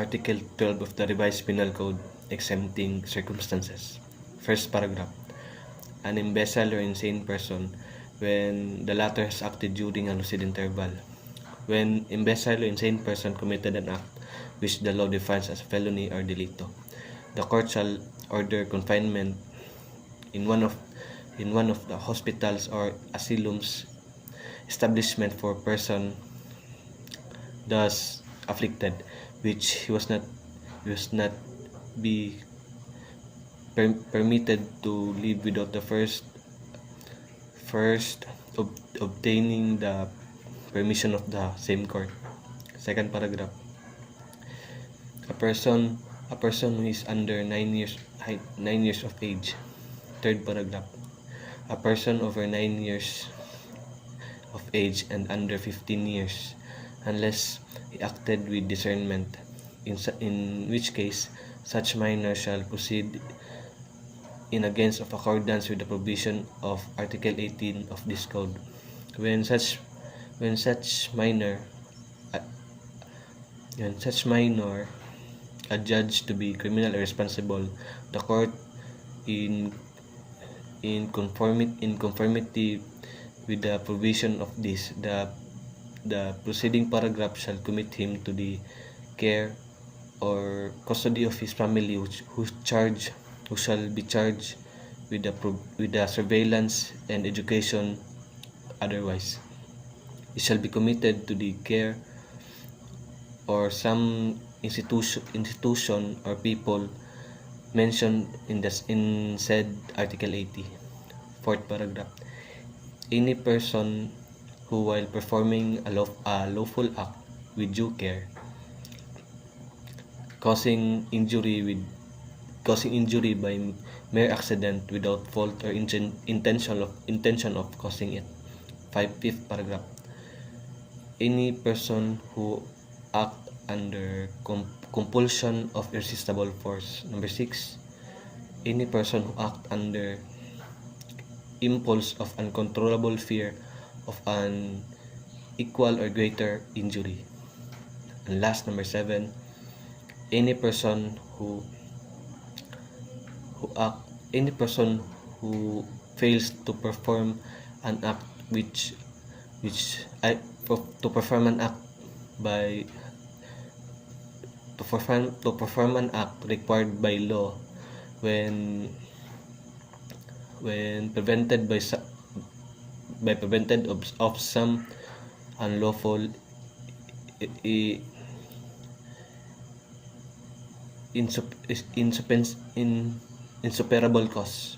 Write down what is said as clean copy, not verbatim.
Article 12 of the Revised Penal Code, exempting circumstances. First paragraph. An imbecile or insane person when the latter has acted during a lucid interval. When imbecile or insane person committed an act which the law defines as felony or delito, the court shall order confinement in one of the hospitals or asylums establishment for person thus afflicted, which he was not be permitted to live without the first obtaining the permission of the same court. Second paragraph. A person who is under 9 years of age. Third paragraph. A person over 9 years of age and under 15 years, unless he acted with discernment, in which case such minor shall proceed in against of accordance with the provision of Article 18 of this code. When such minor adjudged to be criminally responsible, the court in conformity with the provision of this, the preceding paragraph shall commit him to the care or custody of his family, who shall be charged with the surveillance and education. Otherwise, he shall be committed to the care or some institution or people mentioned in said Article 80. Fourth paragraph. Any person who, while performing a lawful act with due care, causing injury by mere accident without fault or intention of causing it. Fifth paragraph. Any person who act under compulsion of irresistible force. Number 6. Any person who act under impulse of uncontrollable fear of an equal or greater injury. And last, number 7. Any person who fails to perform an act required by law when prevented of some unlawful insuperable cause.